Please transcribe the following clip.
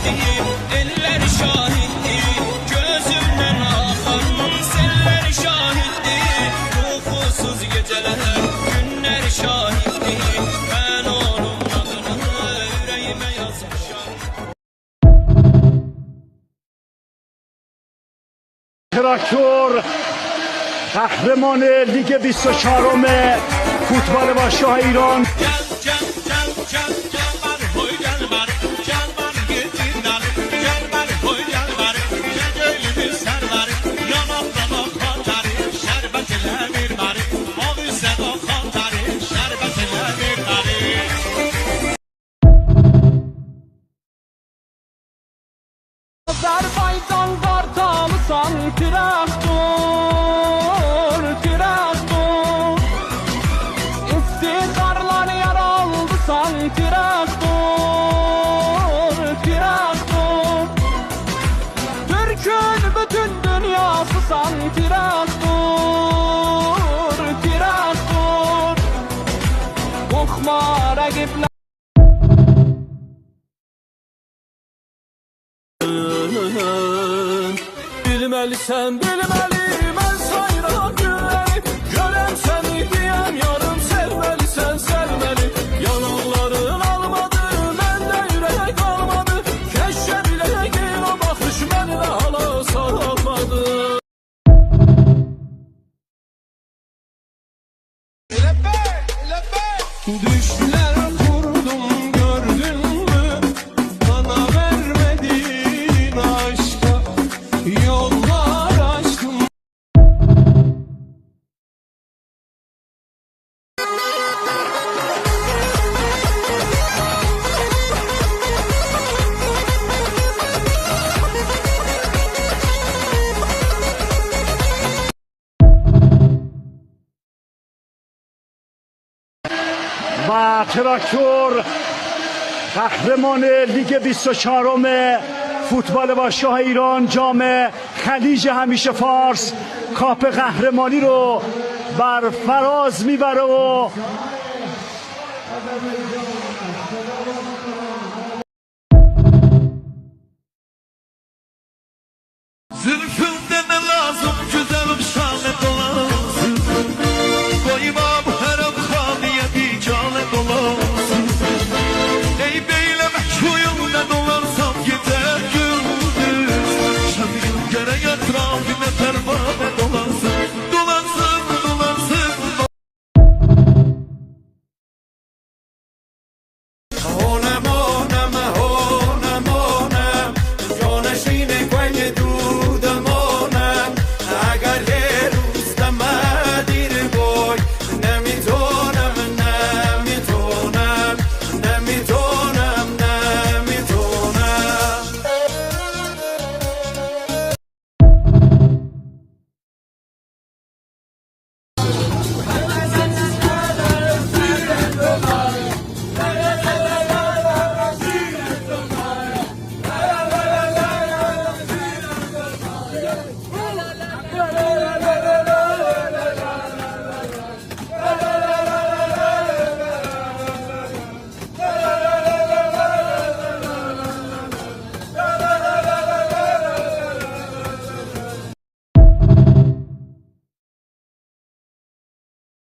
geçti, eller şahitti, gözümden akan seller şahitti, uykusuz geceler, günler şahitti, ben onun adını yüreğime yazmışam. Traktör قهرمان لیگ 24 فوتبال با شاه ایران. Azerbaycan kartalısan traktör, traktör. İstikrarlar yaraldısan traktör, traktör. Türk'ün bütün dünyasısan traktör, traktör. Korkma rakipler. Bilmelisən, bilməli, mən sayıram günləri, görəm səni deyəm yarım, sevməlisən, sevməli. Yanaqların almadı, məndə ürək qalmadı, keşke biləyəkin o baxış məni də hala salmadı. Düşler kurdum gördün mü, bana vermedin aşka yollar açtım. و تراکتور قهرمان لیگ 24 فوتبال با شاه ایران، جام خلیج همیشه فارس، کاپ قهرمانی رو بر فراز میبره و Zülfü